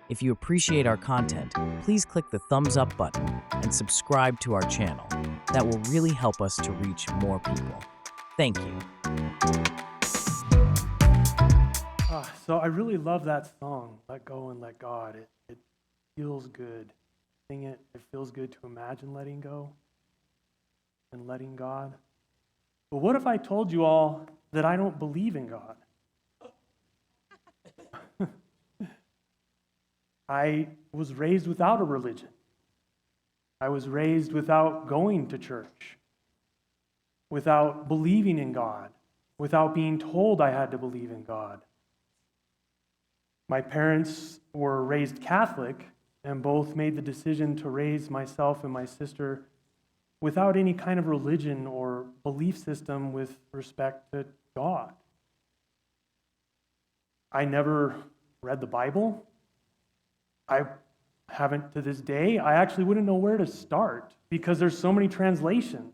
If you appreciate our content, please click the thumbs up button and subscribe to our channel. That will really help us to reach more people. Thank you. So I really love that song, Let Go and Let God. It feels good. Sing it, it feels good to imagine letting go and letting God. But what if I told you all that I don't believe in God? I was raised without a religion. I was raised without going to church, without believing in God, without being told I had to believe in God. My parents were raised Catholic and both made the decision to raise myself and my sister without any kind of religion or belief system with respect to God. I never read the Bible. I haven't to this day. I actually wouldn't know where to start because there's so many translations,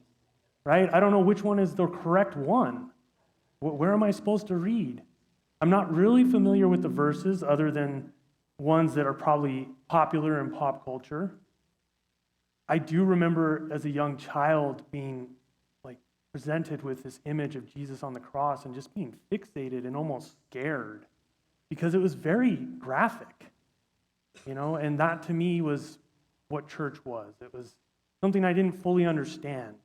right? I don't know which one is the correct one. Where am I supposed to read? I'm not really familiar with the verses other than ones that are probably popular in pop culture. I do remember as a young child being presented with this image of Jesus on the cross and just being fixated and almost scared because it was very graphic, and that to me was what church was. It was something I didn't fully understand.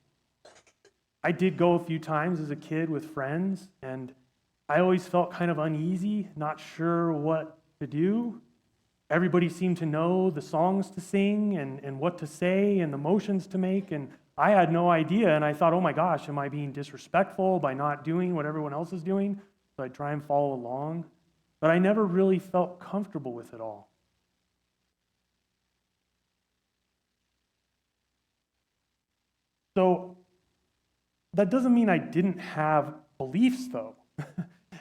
I did go a few times as a kid with friends, and I always felt kind of uneasy, not sure what to do. Everybody seemed to know the songs to sing and what to say and the motions to make, and I had no idea, and I thought, oh my gosh, am I being disrespectful by not doing what everyone else is doing? So I'd try and follow along, but I never really felt comfortable with it all. So that doesn't mean I didn't have beliefs, though.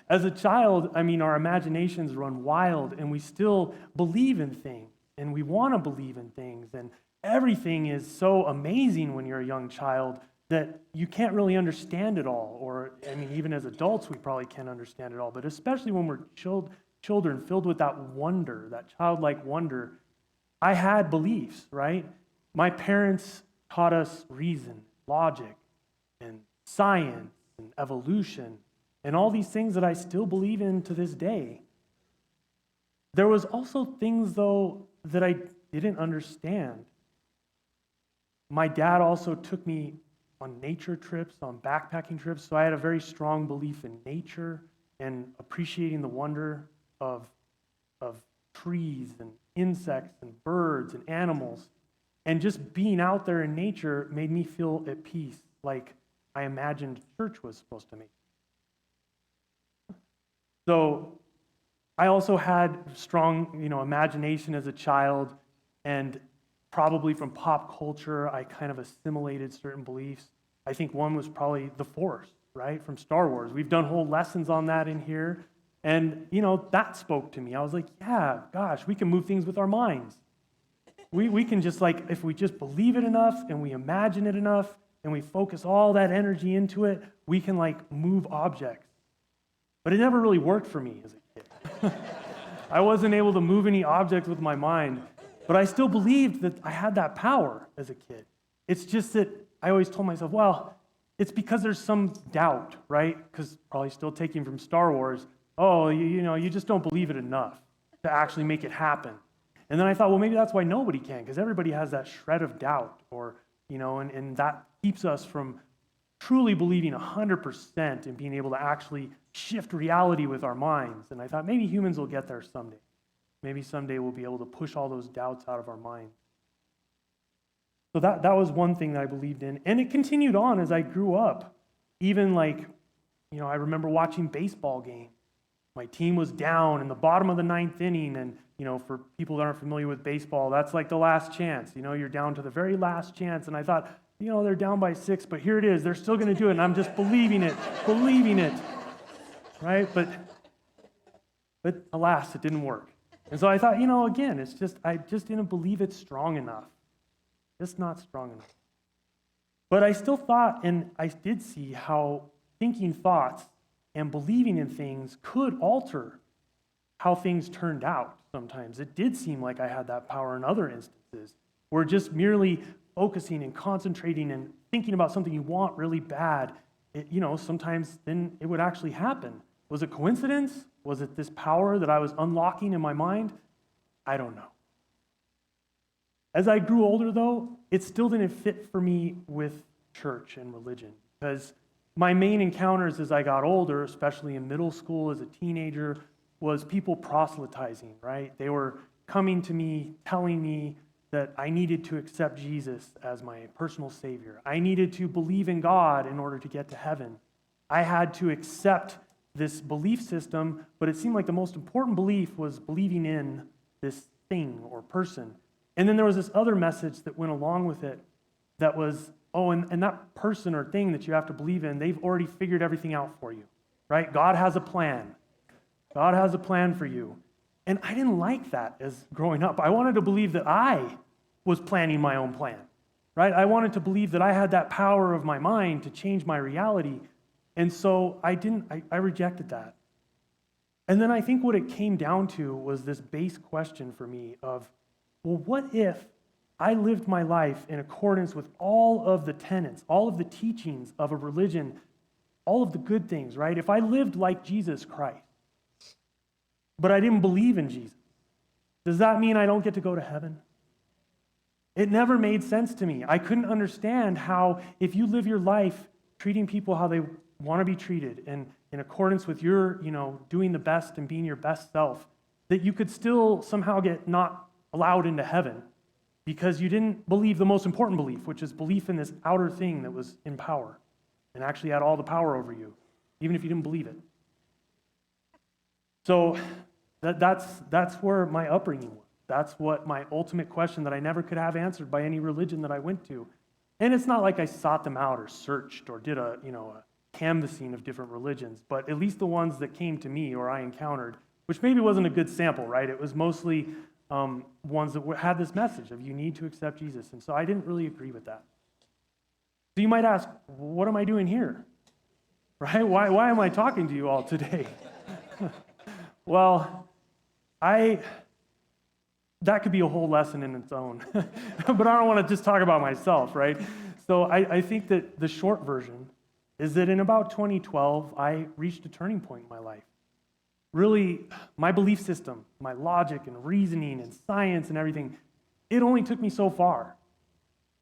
As a child, our imaginations run wild, and we still believe in things, and we want to believe in things, and everything is so amazing when you're a young child that you can't really understand it all. Or, even as adults, we probably can't understand it all, but especially when we're children filled with that wonder, that childlike wonder. I had beliefs, right? My parents taught us reason, logic, and science, and evolution, and all these things that I still believe in to this day. There was also things, though, that I didn't understand. My dad also took me on nature trips, on backpacking trips, so I had a very strong belief in nature and appreciating the wonder of trees and insects and birds and animals. And just being out there in nature made me feel at peace, like I imagined church was supposed to make. So I also had strong, imagination as a child, and probably from pop culture, I kind of assimilated certain beliefs. I think one was probably the Force, right, from Star Wars. We've done whole lessons on that in here, and, that spoke to me. I was like, yeah, gosh, we can move things with our minds. We can just, if we just believe it enough, and we imagine it enough, and we focus all that energy into it, we can, move objects. But it never really worked for me as a kid. I wasn't able to move any object with my mind, but I still believed that I had that power as a kid. It's just that I always told myself, well, it's because there's some doubt, right? Because probably still taking from Star Wars, you just don't believe it enough to actually make it happen. And then I thought, well, maybe that's why nobody can, because everybody has that shred of doubt, or, and that keeps us from truly believing 100% and being able to actually shift reality with our minds. And I thought maybe humans will get there someday. Maybe someday we'll be able to push all those doubts out of our minds. So that was one thing that I believed in. And it continued on as I grew up. Even I remember watching baseball games. My team was down in the bottom of the ninth inning, and for people that aren't familiar with baseball, that's like the last chance. You're down to the very last chance, and I thought, they're down by 6, but here it is. They're still going to do it, and I'm just believing it, right? But alas, it didn't work. And so I thought, again, it's just, I just didn't believe it strong enough. Just not strong enough. But I still thought, and I did see how thinking thoughts and believing in things could alter how things turned out sometimes. It did seem like I had that power in other instances, where just merely focusing and concentrating and thinking about something you want really bad, sometimes then it would actually happen. Was it coincidence? Was it this power that I was unlocking in my mind? I don't know. As I grew older, though, it still didn't fit for me with church and religion, because my main encounters as I got older, especially in middle school as a teenager, was people proselytizing, right? They were coming to me, telling me that I needed to accept Jesus as my personal Savior. I needed to believe in God in order to get to heaven. I had to accept this belief system, but it seemed like the most important belief was believing in this thing or person. And then there was this other message that went along with it that was, and that person or thing that you have to believe in, they've already figured everything out for you, right? God has a plan. God has a plan for you. And I didn't like that as growing up. I wanted to believe that I was planning my own plan, right? I wanted to believe that I had that power of my mind to change my reality. And so I rejected that. And then I think what it came down to was this base question for me of, well, what if I lived my life in accordance with all of the tenets, all of the teachings of a religion, all of the good things, right? If I lived like Jesus Christ, but I didn't believe in Jesus, does that mean I don't get to go to heaven? It never made sense to me. I couldn't understand how, if you live your life treating people how they want to be treated and in accordance with your, doing the best and being your best self, that you could still somehow get not allowed into heaven because you didn't believe the most important belief, which is belief in this outer thing that was in power and actually had all the power over you, even if you didn't believe it. So that's where my upbringing was. That's what my ultimate question that I never could have answered by any religion that I went to. And it's not like I sought them out or searched or did a canvassing of different religions, but at least the ones that came to me or I encountered, which maybe wasn't a good sample, right? It was mostly ones that had this message of you need to accept Jesus. And so I didn't really agree with that. So you might ask, what am I doing here? Right? Why am I talking to you all today? Well, that could be a whole lesson in its own. But I don't want to just talk about myself, right? So I think that the short version is that in about 2012, I reached a turning point in my life. Really, my belief system, my logic and reasoning and science and everything, it only took me so far,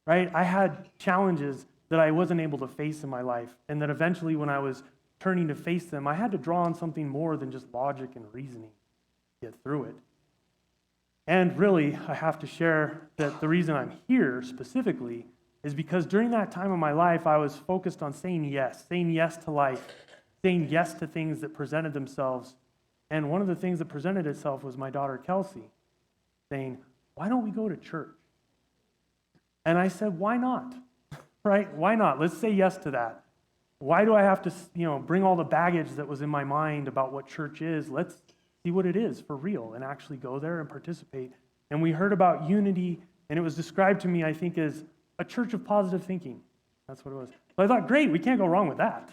right? I had challenges that I wasn't able to face in my life, and that eventually when I was turning to face them, I had to draw on something more than just logic and reasoning to get through it. And really, I have to share that the reason I'm here specifically is because during that time of my life, I was focused on saying yes to life, saying yes to things that presented themselves. And one of the things that presented itself was my daughter, Kelsey, saying, why don't we go to church? And I said, why not? Right? Why not? Let's say yes to that. Why do I have to, bring all the baggage that was in my mind about what church is? Let's see what it is for real and actually go there and participate. And we heard about unity, and it was described to me, I think, as a church of positive thinking. That's what it was. So I thought, great, we can't go wrong with that.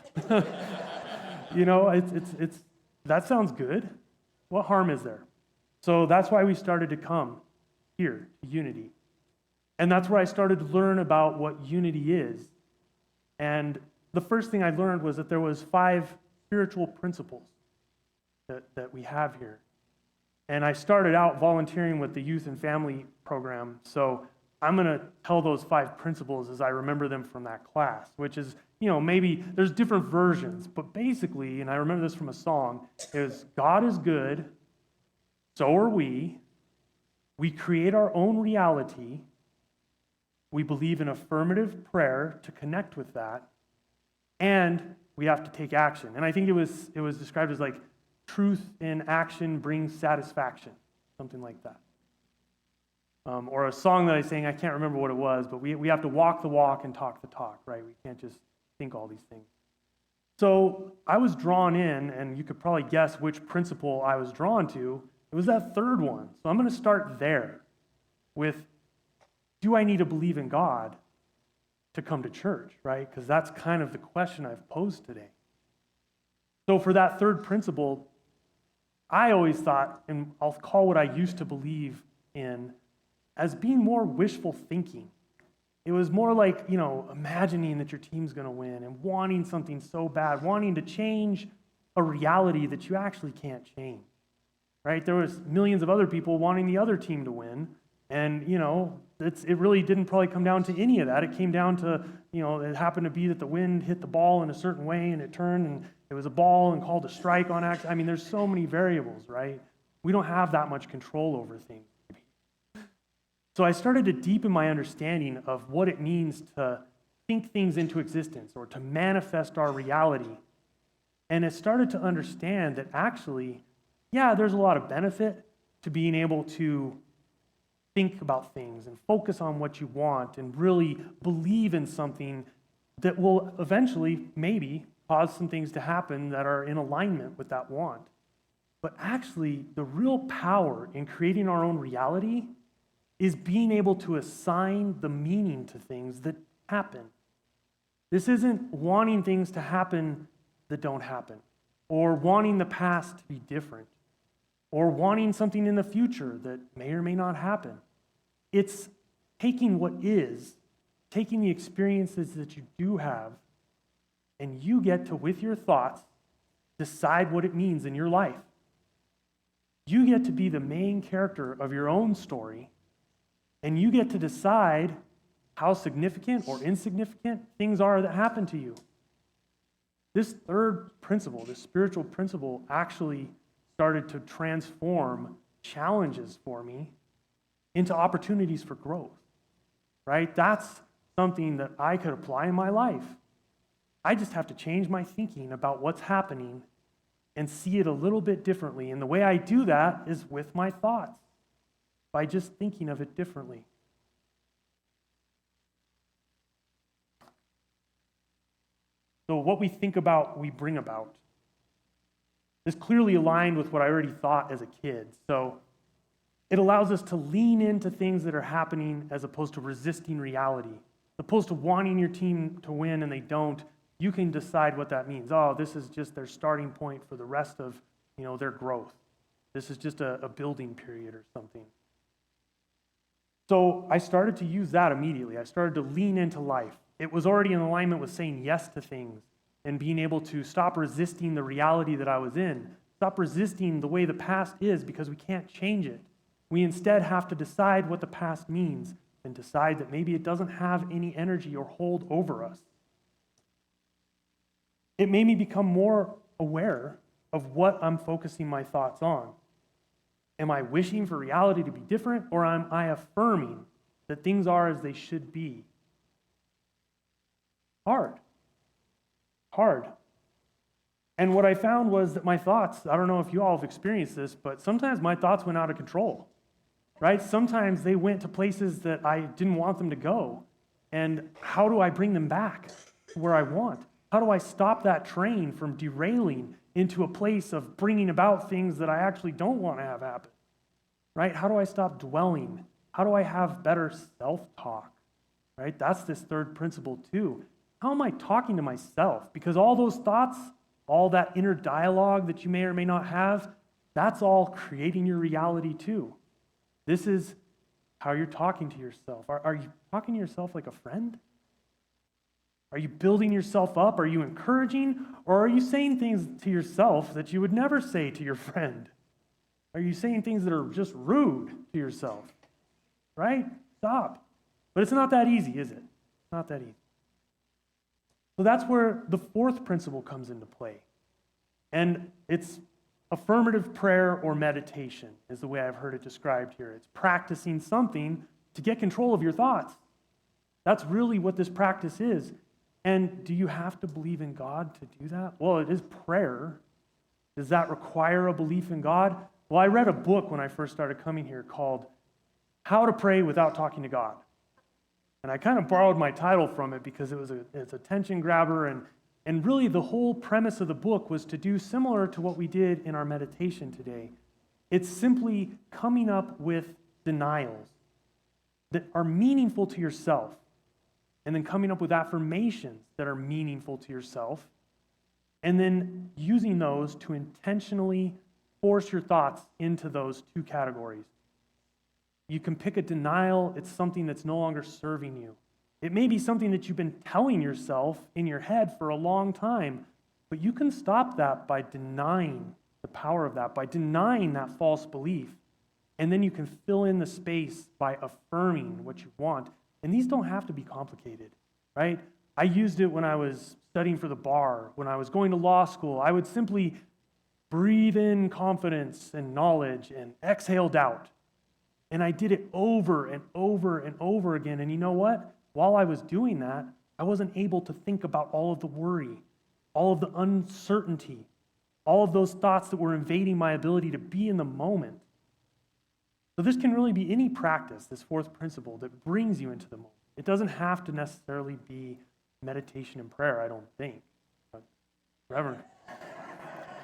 That sounds good. What harm is there? So that's why we started to come here to Unity. And that's where I started to learn about what unity is. And the first thing I learned was that there was 5 spiritual principles that we have here. And I started out volunteering with the youth and family program. So I'm going to tell those 5 principles as I remember them from that class, which is, maybe there's different versions, but basically, and I remember this from a song, is God is good, so are we create our own reality, we believe in affirmative prayer to connect with that, and we have to take action. And I think it was described as like truth in action brings satisfaction, something like that. Or a song that I sang, I can't remember what it was, but we have to walk the walk and talk the talk, right? We can't just think all these things. So I was drawn in, and you could probably guess which principle I was drawn to. It was that third one. So I'm going to start there with, do I need to believe in God to come to church, right? Because that's kind of the question I've posed today. So for that third principle, I always thought, and I'll call what I used to believe in, as being more wishful thinking. It was more like, imagining that your team's going to win and wanting something so bad, wanting to change a reality that you actually can't change, right? There was millions of other people wanting the other team to win, and, it really didn't probably come down to any of that. It came down to, it happened to be that the wind hit the ball in a certain way, and it turned, and it was a ball and called a strike on accident. I mean, there's so many variables, right? We don't have that much control over things. So I started to deepen my understanding of what it means to think things into existence or to manifest our reality. And I started to understand that actually, there's a lot of benefit to being able to think about things and focus on what you want and really believe in something that will eventually maybe cause some things to happen that are in alignment with that want. But actually, the real power in creating our own reality is being able to assign the meaning to things that happen. This isn't wanting things to happen that don't happen, or wanting the past to be different, or wanting something in the future that may or may not happen. It's taking what is, taking the experiences that you do have, and you get to, with your thoughts, decide what it means in your life. You get to be the main character of your own story, and you get to decide how significant or insignificant things are that happen to you. This third principle, this spiritual principle, actually started to transform challenges for me into opportunities for growth, right? That's something that I could apply in my life. I just have to change my thinking about what's happening and see it a little bit differently. And the way I do that is with my thoughts, by just thinking of it differently. So what we think about, we bring about. This clearly aligned with what I already thought as a kid. So it allows us to lean into things that are happening as opposed to resisting reality. As opposed to wanting your team to win and they don't, you can decide what that means. Oh, this is just their starting point for the rest of, their growth. This is just a building period or something. So I started to use that immediately. I started to lean into life. It was already in alignment with saying yes to things and being able to stop resisting the reality that I was in, stop resisting the way the past is because we can't change it. We instead have to decide what the past means and decide that maybe it doesn't have any energy or hold over us. It made me become more aware of what I'm focusing my thoughts on. Am I wishing for reality to be different, or am I affirming that things are as they should be? Hard. And what I found was that my thoughts, I don't know if you all have experienced this, but sometimes my thoughts went out of control, right? Sometimes they went to places that I didn't want them to go. And how do I bring them back to where I want? How do I stop that train from derailing into a place of bringing about things that I actually don't want to have happen, right? How do I stop dwelling? How do I have better self-talk, right? That's this third principle too. How am I talking to myself? Because all those thoughts, all that inner dialogue that you may or may not have, that's all creating your reality too. This is how you're talking to yourself. Are you talking to yourself like a friend? Are you building yourself up? Are you encouraging? Or are you saying things to yourself that you would never say to your friend? Are you saying things that are just rude to yourself? Right? Stop. But it's not that easy, is it? It's not that easy. So that's where the fourth principle comes into play. And it's affirmative prayer or meditation is the way I've heard it described here. It's practicing something to get control of your thoughts. That's really what this practice is. And do you have to believe in God to do that? Well, it is prayer. Does that require a belief in God? Well, I read a book when I first started coming here called How to Pray Without Talking to God. And I kind of borrowed my title from it because it's a attention grabber, and really the whole premise of the book was to do similar to what we did in our meditation today. It's simply coming up with denials that are meaningful to yourself, and then coming up with affirmations that are meaningful to yourself, and then using those to intentionally force your thoughts into those two categories. You can pick a denial. It's something that's no longer serving you. It may be something that you've been telling yourself in your head for a long time, but you can stop that by denying the power of that, by denying that false belief. And then you can fill in the space by affirming what you want. And these don't have to be complicated, right? I used it when I was studying for the bar, when I was going to law school. I would simply breathe in confidence and knowledge and exhale doubt. And I did it over and over and over again. And you know what? While I was doing that, I wasn't able to think about all of the worry, all of the uncertainty, all of those thoughts that were invading my ability to be in the moment. So this can really be any practice, this fourth principle, that brings you into the moment. It doesn't have to necessarily be meditation and prayer, I don't think. Reverend.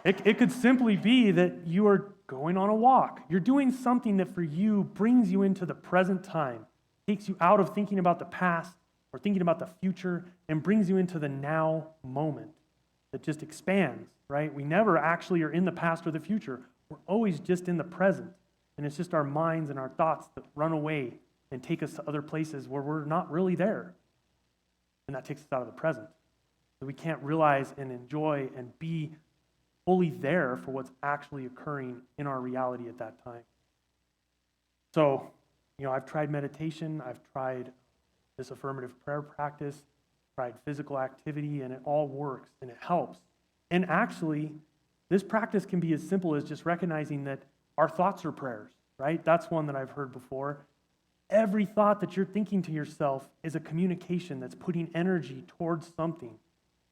It could simply be that you are going on a walk. You're doing something that for you brings you into the present time, takes you out of thinking about the past or thinking about the future, and brings you into the now moment that just expands, right? We never actually are in the past or the future. We're always just in the present. And it's just our minds and our thoughts that run away and take us to other places where we're not really there. And that takes us out of the present. So we can't realize and enjoy and be fully there for what's actually occurring in our reality at that time. So, I've tried meditation, I've tried this affirmative prayer practice, tried physical activity, and it all works and it helps. And actually, this practice can be as simple as just recognizing that our thoughts are prayers, right? That's one that I've heard before. Every thought that you're thinking to yourself is a communication that's putting energy towards something.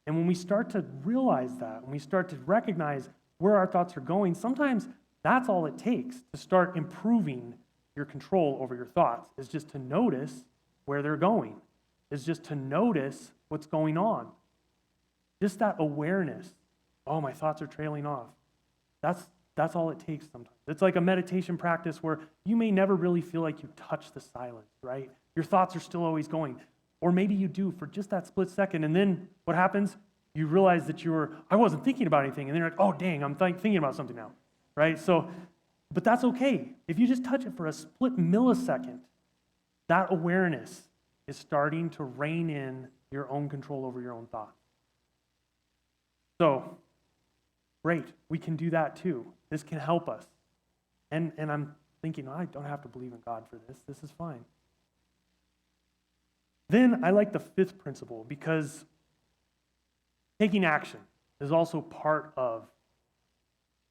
And when we start to realize that, when we start to recognize where our thoughts are going, sometimes that's all it takes to start improving your control over your thoughts, is just to notice where they're going, is just to notice what's going on. Just that awareness. Oh, my thoughts are trailing off. That's all it takes sometimes. It's like a meditation practice where you may never really feel like you touch the silence, right? Your thoughts are still always going. Or maybe you do for just that split second, and then what happens? You realize that I wasn't thinking about anything, and then you're like, oh, dang, I'm thinking about something now, right? So, but that's okay. If you just touch it for a split millisecond, that awareness is starting to rein in your own control over your own thoughts. So, great, we can do that too. This can help us. And I'm thinking, I don't have to believe in God for this. This is fine. Then I like the fifth principle, because taking action is also part of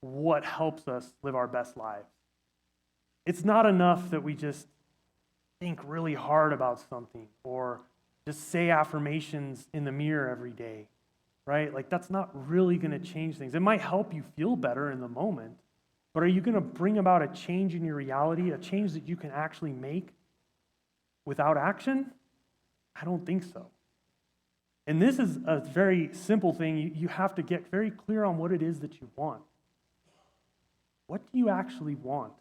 what helps us live our best lives. It's not enough that we just think really hard about something or just say affirmations in the mirror every day, right? Like, that's not really going to change things. It might help you feel better in the moment, but are you going to bring about a change in your reality, a change that you can actually make without action? I don't think so. And this is a very simple thing. You have to get very clear on what it is that you want. What do you actually want?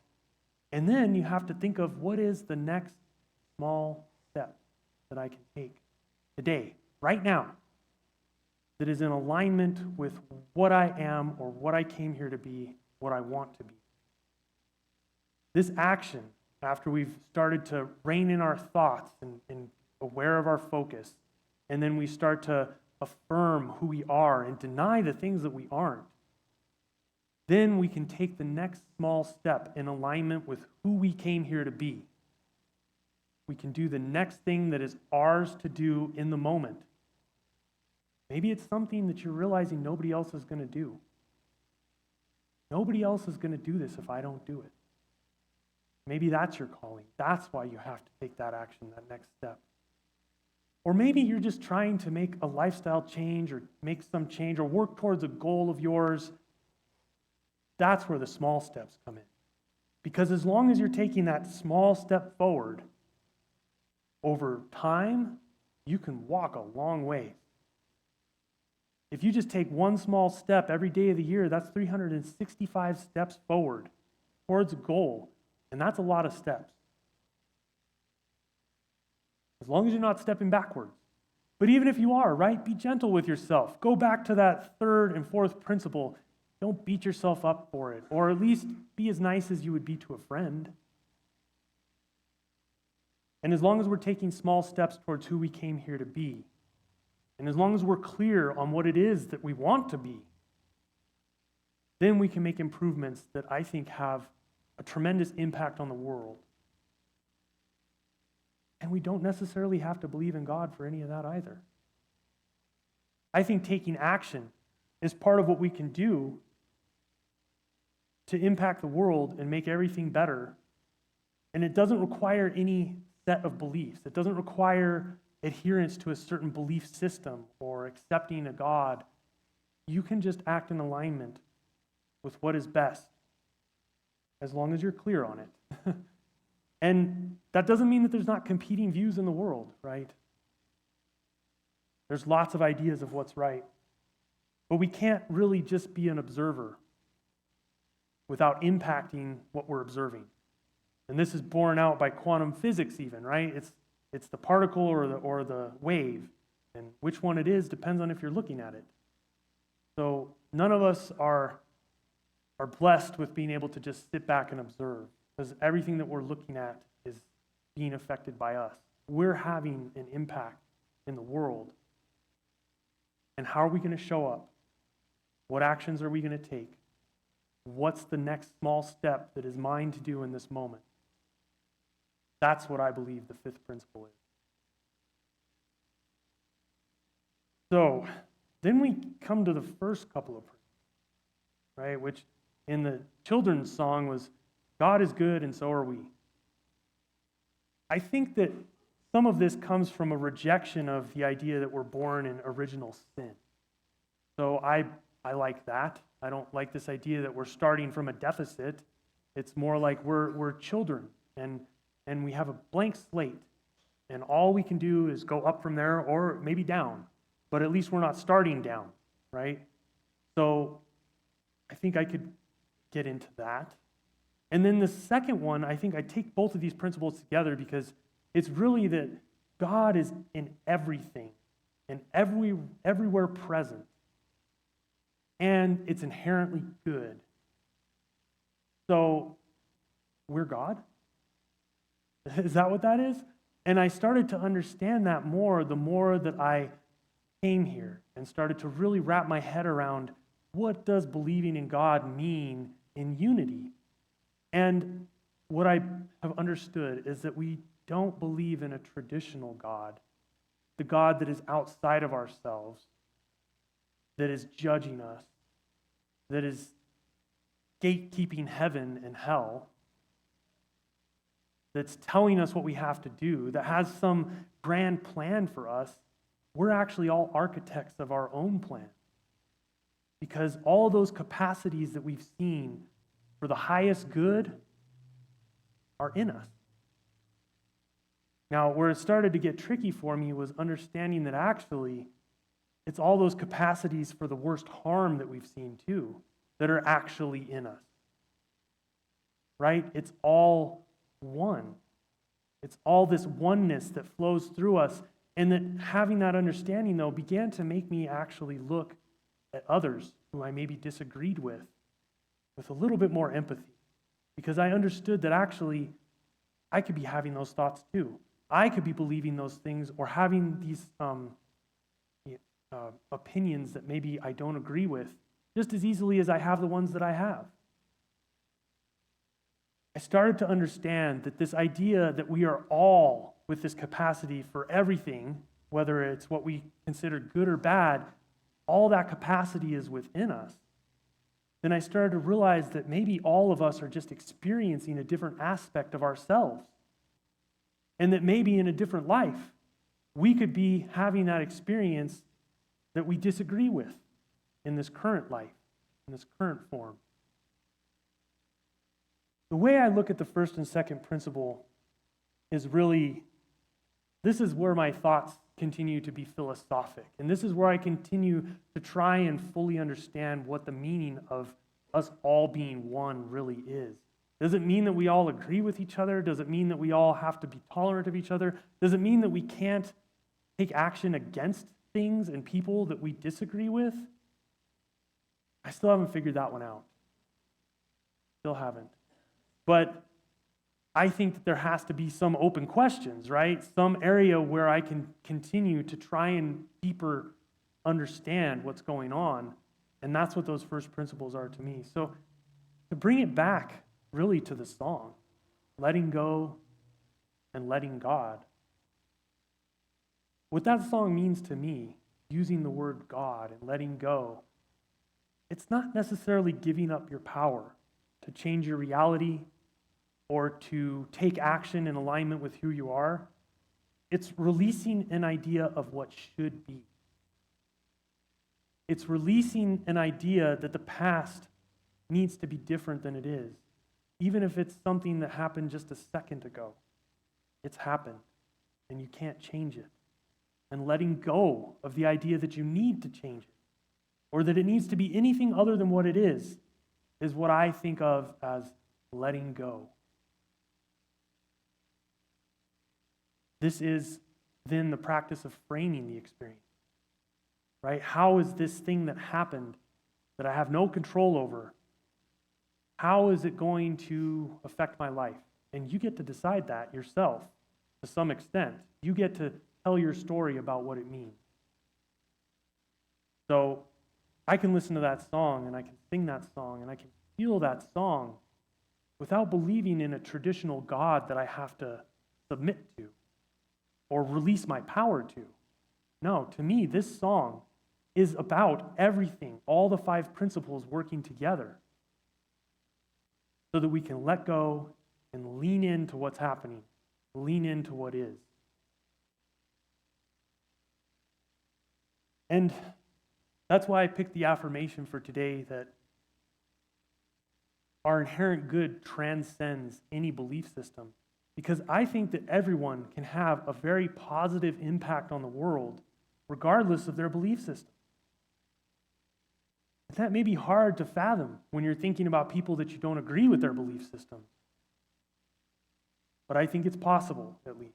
And then you have to think of, what is the next small step that I can take today, right now, that is in alignment with what I am or what I came here to be, what I want to be. This action, after we've started to rein in our thoughts and aware of our focus, and then we start to affirm who we are and deny the things that we aren't, then we can take the next small step in alignment with who we came here to be. We can do the next thing that is ours to do in the moment. Maybe it's something that you're realizing nobody else is going to do. Nobody else is going to do this if I don't do it. Maybe that's your calling. That's why you have to take that action, that next step. Or maybe you're just trying to make a lifestyle change or make some change or work towards a goal of yours. That's where the small steps come in. Because as long as you're taking that small step forward, over time, you can walk a long way. If you just take one small step every day of the year, that's 365 steps forward towards a goal. And that's a lot of steps. As long as you're not stepping backwards. But even if you are, right, be gentle with yourself. Go back to that third and fourth principle don't beat yourself up for it, or at least be as nice as you would be to a friend. And as long as we're taking small steps towards who we came here to be, and as long as we're clear on what it is that we want to be, then we can make improvements that I think have a tremendous impact on the world. And we don't necessarily have to believe in God for any of that either. I think taking action is part of what we can do to impact the world and make everything better. And it doesn't require any set of beliefs. It doesn't require adherence to a certain belief system or accepting a God. You can just act in alignment with what is best, as long as you're clear on it. And that doesn't mean that there's not competing views in the world, right? There's lots of ideas of what's right. But we can't really just be an observer without impacting what we're observing. And this is borne out by quantum physics even, right? It's the particle or the wave. And which one it is depends on if you're looking at it. So none of us are blessed with being able to just sit back and observe, because everything that we're looking at is being affected by us. We're having an impact in the world. And how are we going to show up? What actions are we going to take? What's the next small step that is mine to do in this moment? That's what I believe the fifth principle is. So, then we come to the first couple of principles, right? Which in the children's song was, God is good and so are we. I think that some of this comes from a rejection of the idea that we're born in original sin. So I like that. I don't like this idea that we're starting from a deficit. It's more like we're children and we have a blank slate. And all we can do is go up from there or maybe down. But at least we're not starting down, right? So I think I could get into that. And then the second one, I think I take both of these principles together because it's really that God is in everything and everywhere present. And it's inherently good. So we're God? Is that what that is? And I started to understand that more the more that I came here and started to really wrap my head around what does believing in God mean in unity. And what I have understood is that we don't believe in a traditional God, the God that is outside of ourselves, that is judging us, that is gatekeeping heaven and hell, that's telling us what we have to do, that has some grand plan for us. We're actually all architects of our own plan. Because all those capacities that we've seen for the highest good are in us. Now, where it started to get tricky for me was understanding that actually it's all those capacities for the worst harm that we've seen too that are actually in us. Right? It's all one. It's all this oneness that flows through us. And that having that understanding, though, began to make me actually look at others who I maybe disagreed with a little bit more empathy. Because I understood that actually I could be having those thoughts too. I could be believing those things or having these opinions that maybe I don't agree with just as easily as I have the ones that I have. I started to understand that this idea that we are all with this capacity for everything, whether it's what we consider good or bad, all that capacity is within us. Then I started to realize that maybe all of us are just experiencing a different aspect of ourselves. And that maybe in a different life, we could be having that experience that we disagree with in this current life, in this current form. The way I look at the first and second principle is really, this is where my thoughts continue to be philosophic. And this is where I continue to try and fully understand what the meaning of us all being one really is. Does it mean that we all agree with each other? Does it mean that we all have to be tolerant of each other? Does it mean that we can't take action against things and people that we disagree with? I still haven't figured that one out. Still haven't. But I think that there has to be some open questions, right? Some area where I can continue to try and deeper understand what's going on. And that's what those first principles are to me. So to bring it back really to the song, letting go and letting God. What that song means to me, using the word God and letting go, it's not necessarily giving up your power to change your reality or to take action in alignment with who you are. It's releasing an idea of what should be. It's releasing an idea that the past needs to be different than it is, even if it's something that happened just a second ago. It's happened, and you can't change it. And letting go of the idea that you need to change it, or that it needs to be anything other than what it is what I think of as letting go. This is then the practice of framing the experience, right? How is this thing that happened that I have no control over, how is it going to affect my life? And you get to decide that yourself to some extent. You get to tell your story about what it means. So I can listen to that song and I can sing that song and I can feel that song without believing in a traditional God that I have to submit to or release my power to. No, to me, this song is about everything, all the 5 principles working together so that we can let go and lean into what's happening, lean into what is. And that's why I picked the affirmation for today that our inherent good transcends any belief system, because I think that everyone can have a very positive impact on the world regardless of their belief system. That may be hard to fathom when you're thinking about people that you don't agree with their belief system. But I think it's possible, at least.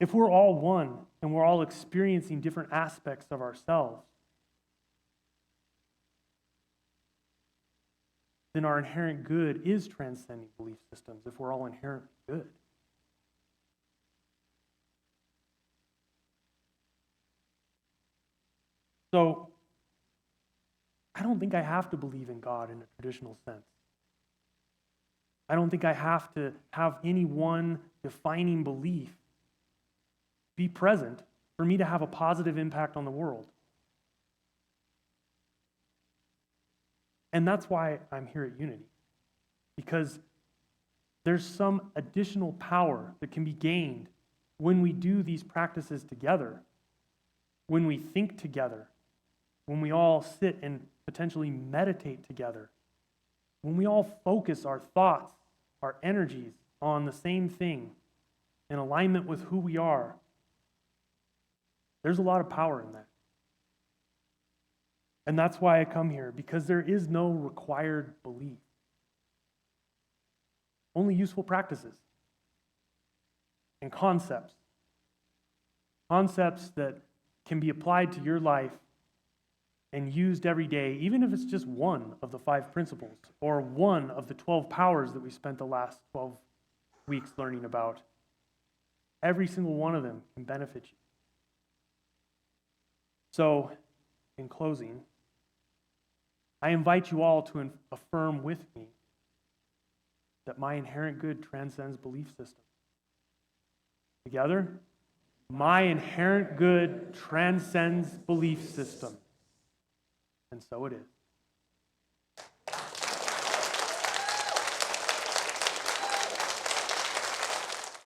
If we're all one and we're all experiencing different aspects of ourselves, then our inherent good is transcending belief systems if we're all inherently good. So, I don't think I have to believe in God in a traditional sense. I don't think I have to have any one defining belief be present for me to have a positive impact on the world. And that's why I'm here at Unity, because there's some additional power that can be gained when we do these practices together, when we think together, when we all sit and potentially meditate together, when we all focus our thoughts, our energies on the same thing in alignment with who we are. There's a lot of power in that. And that's why I come here, because there is no required belief. Only useful practices and concepts. Concepts that can be applied to your life and used every day, even if it's just one of the 5 principles or one of the 12 powers that we spent the last 12 weeks learning about. Every single one of them can benefit you. So, in closing, I invite you all to affirm with me that my inherent good transcends belief system. Together, my inherent good transcends belief system. And so it is.